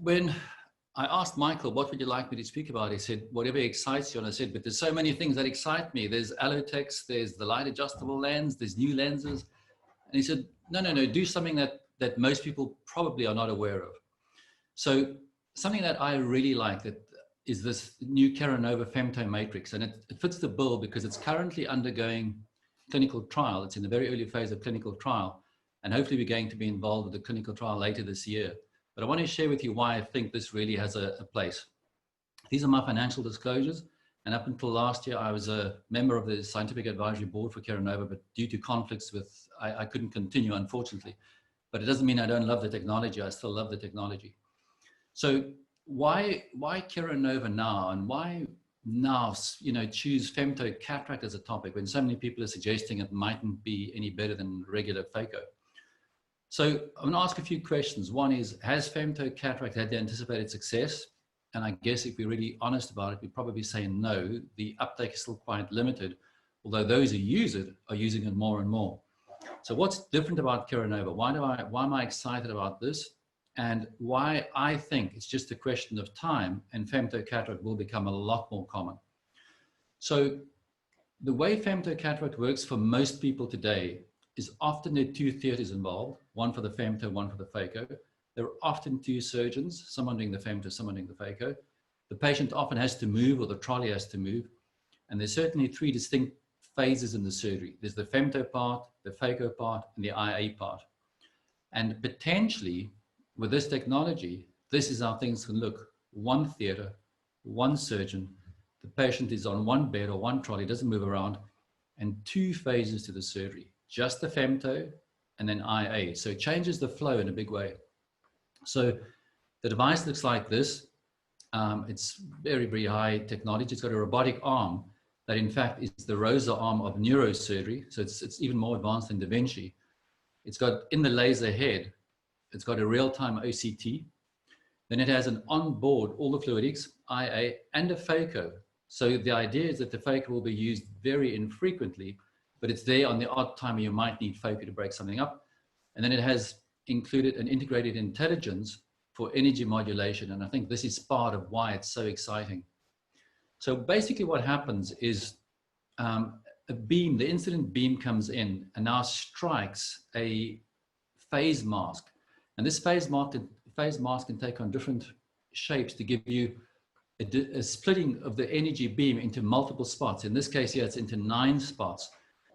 when I asked Michael, what would you like me to speak about? He said, whatever excites you. And I said, but there's so many things that excite me. There's Allotex, there's the light adjustable lens, there's new lenses. And he said, no, do something that most people probably are not aware of. So something that I really like that is this new KeraNova Femto Matrix. And it fits the bill because it's currently undergoing clinical trial. It's in the very early phase of clinical trial. And hopefully we're going to be involved with the clinical trial later this year. But I want to share with you why I think this really has a place. These are my financial disclosures. And up until last year, I was a member of the scientific advisory board for KeraNova, but due to conflicts with, I couldn't continue, unfortunately. But it doesn't mean I don't love the technology. I still love the technology. So why KeraNova now, and why now, choose femto cataract as a topic when so many people are suggesting it mightn't be any better than regular phaco? So I'm going to ask a few questions. One is, has femto cataract had the anticipated success? And I guess if we're really honest about it, we'd probably say no. The uptake is still quite limited, although those who use it are using it more and more. So what's different about KeraNova? Why am I excited about this? And why I think it's just a question of time and femto cataract will become a lot more common. So the way femto cataract works for most people today is often there are two theaters involved, one for the femto, one for the phaco. There are often two surgeons, someone doing the femto, someone doing the phaco. The patient often has to move, or the trolley has to move. And there's certainly three distinct phases in the surgery. There's the femto part, the phaco part, and the IA part. And potentially, with this technology, this is how things can look. One theater, one surgeon, the patient is on one bed or one trolley, doesn't move around, and two phases to the surgery. Just the femto and then IA. So it changes the flow in a big way. So the device looks like this. It's very, very high technology. It's got a robotic arm that in fact is the ROSA arm of neurosurgery. So it's even more advanced than Da Vinci. It's got in the laser head, it's got a real-time OCT. Then it has an onboard, all the fluidics, IA, and a phaco. So the idea is that the phaco will be used very infrequently, but it's there on the odd time you might need phaco to break something up. And then it has included an integrated intelligence for energy modulation. And I think this is part of why it's so exciting. So basically what happens is a beam, the incident beam comes in and now strikes a phase mask. And this phase mask can take on different shapes to give you a splitting of the energy beam into multiple spots. In this case here, it's into 9 spots.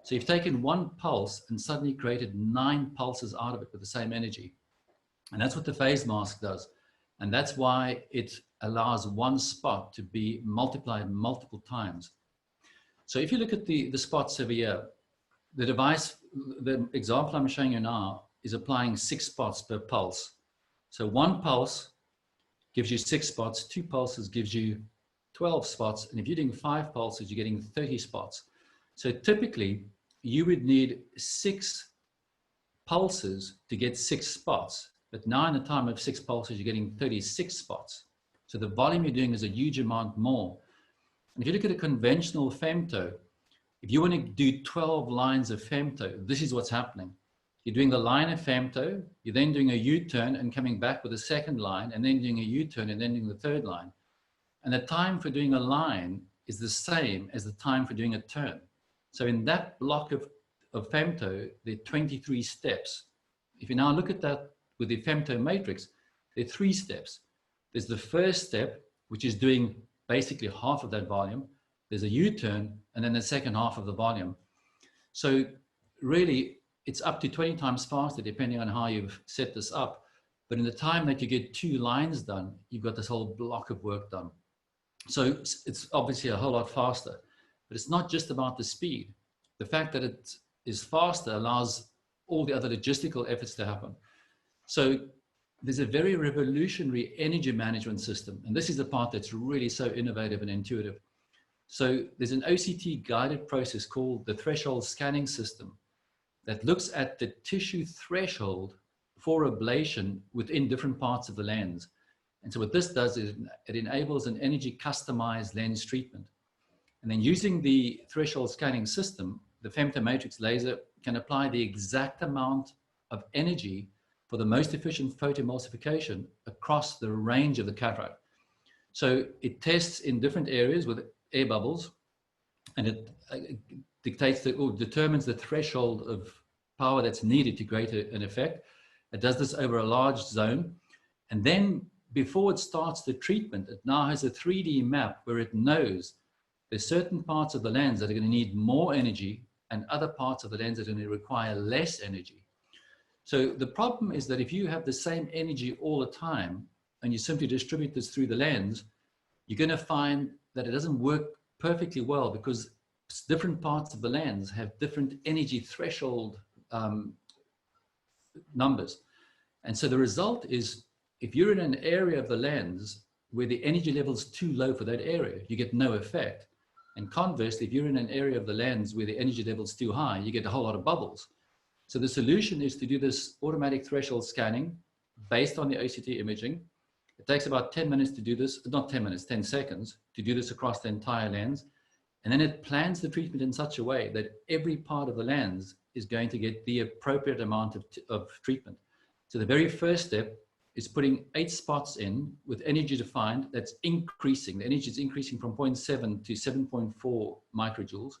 So you've taken one pulse and suddenly created 9 pulses out of it with the same energy. And that's what the phase mask does. And that's why it allows one spot to be multiplied multiple times. So if you look at the spots over here, the device, the example I'm showing you now is applying 6 spots per pulse. So one pulse gives you 6 spots, 2 pulses gives you 12 spots. And if you're doing 5 pulses, you're getting 30 spots. So typically you would need 6 pulses to get 6 spots. But now in the time of 6 pulses, you're getting 36 spots. So the volume you're doing is a huge amount more. And if you look at a conventional femto, if you want to do 12 lines of femto, this is what's happening. You're doing the line of femto, you're then doing a U-turn and coming back with a second line, and then doing a U-turn and then doing the third line. And the time for doing a line is the same as the time for doing a turn. So in that block of femto, there are 23 steps. If you now look at that with the femto matrix, there are 3 steps. There's the first step, which is doing basically half of that volume. There's a U-turn, and then the second half of the volume. So really, it's up to 20 times faster, depending on how you've set this up. But in the time that you get 2 lines done, you've got this whole block of work done. So it's obviously a whole lot faster. But it's not just about the speed. The fact that it is faster allows all the other logistical efforts to happen. So there's a very revolutionary energy management system. And this is the part that's really so innovative and intuitive. So there's an OCT guided process called the threshold scanning system that looks at the tissue threshold for ablation within different parts of the lens. And so what this does is it enables an energy customized lens treatment. And then using the threshold scanning system, the femtomatrix laser can apply the exact amount of energy for the most efficient photoemulsification across the range of the cataract. So it tests in different areas with air bubbles, and it dictates or determines the threshold of power that's needed to create an effect. It does this over a large zone. And then before it starts the treatment, it now has a 3D map where it knows there's certain parts of the lens that are going to need more energy and other parts of the lens that are going to require less energy. So the problem is that if you have the same energy all the time and you simply distribute this through the lens, you're going to find that it doesn't work perfectly well because different parts of the lens have different energy threshold numbers. And so the result is if you're in an area of the lens where the energy level is too low for that area, you get no effect. And conversely, if you're in an area of the lens where the energy level is too high, you get a whole lot of bubbles. So the solution is to do this automatic threshold scanning based on the OCT imaging. It takes about 10 minutes to do this, not 10 minutes, 10 seconds to do this across the entire lens. And then it plans the treatment in such a way that every part of the lens is going to get the appropriate amount of treatment. So the very first step is putting 8 spots in with energy defined that's increasing. The energy is increasing from 0.7 to 7.4 microjoules.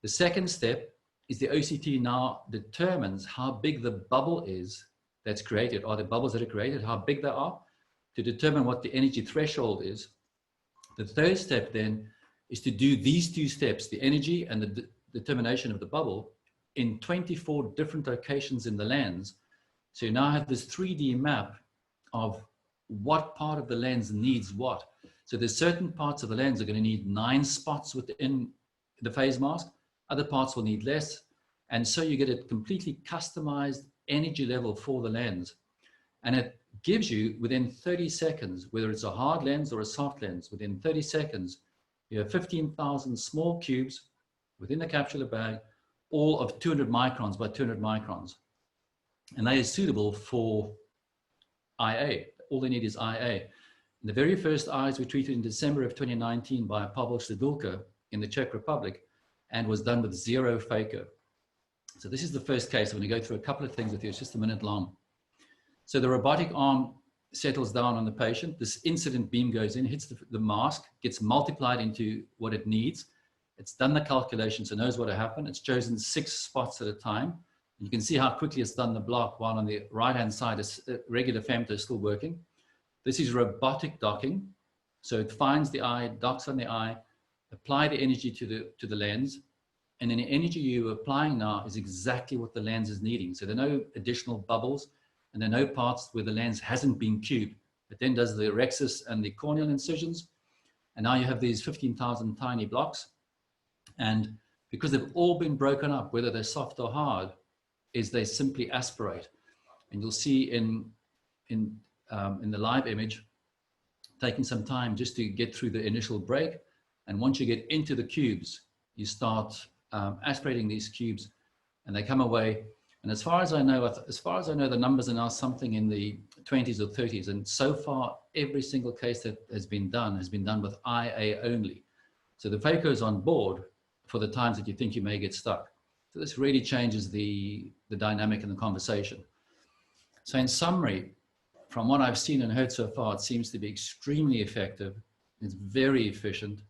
The second step is the OCT now determines how big the bubble is that's created, or the bubbles that are created, how big they are, to determine what the energy threshold is. The third step then is to do these 2 steps, the energy and the determination of the bubble, in 24 different locations in the lens. So you now have this 3D map of what part of the lens needs what. So there's certain parts of the lens are going to need 9 spots within the phase mask. Other parts will need less. And so you get a completely customized energy level for the lens. And it gives you within 30 seconds, whether it's a hard lens or a soft lens, within 30 seconds, you have 15,000 small cubes within the capsular bag, all of 200 microns by 200 microns. And they are suitable for IA. All they need is IA. And the very first eyes were treated in December of 2019 by Pavel Stadulka in the Czech Republic and was done with 0 phaco. So this is the first case. I'm going to go through a couple of things with you. It's just a minute long. So the robotic arm settles down on the patient. This incident beam goes in, hits the mask, gets multiplied into what it needs. It's done the calculations, so knows what to happen. It's chosen 6 spots at a time. You can see how quickly it's done the block, while on the right-hand side, regular femto is still working. This is robotic docking. So it finds the eye, docks on the eye, apply the energy to the lens, and then the energy you're applying now is exactly what the lens is needing. So there are no additional bubbles, and there are no parts where the lens hasn't been cubed. It then does the rhexis and the corneal incisions, and now you have these 15,000 tiny blocks. And because they've all been broken up, whether they're soft or hard, is they simply aspirate. And you'll see in the live image, taking some time just to get through the initial break. And once you get into the cubes, you start aspirating these cubes, and they come away. And as far as I know, the numbers are now something in the 20s or 30s. And so far, every single case that has been done with IA only. So the phaco is on board for the times that you think you may get stuck. So this really changes the dynamic in the conversation. So in summary, from what I've seen and heard so far, it seems to be extremely effective. It's very efficient.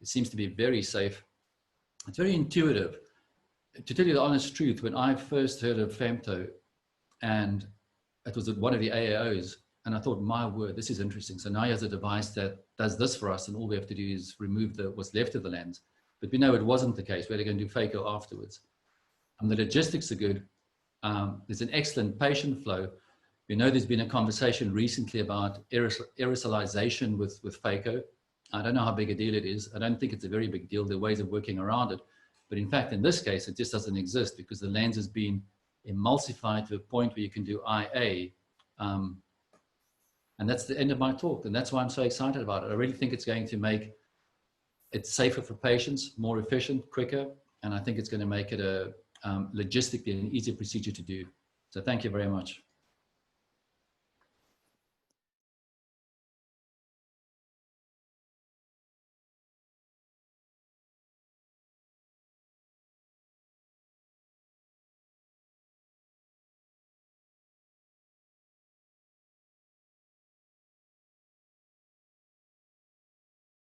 It seems to be very safe. It's very intuitive. To tell you the honest truth, when I first heard of femto, and it was at one of the AAOs, and I thought, my word, this is interesting. So now he has a device that does this for us, and all we have to do is remove what's left of the lens. But we know it wasn't the case. We're going to do phaco afterwards. And the logistics are good. There's an excellent patient flow. We know there's been a conversation recently about aerosolization with phaco. I don't know how big a deal it is. I don't think it's a very big deal. There are ways of working around it. But in fact, in this case, it just doesn't exist because the lens has been emulsified to a point where you can do IA. And that's the end of my talk. And that's why I'm so excited about it. I really think it's going to make it safer for patients, more efficient, quicker. And I think it's going to make it a logistically an easier procedure to do. So thank you very much.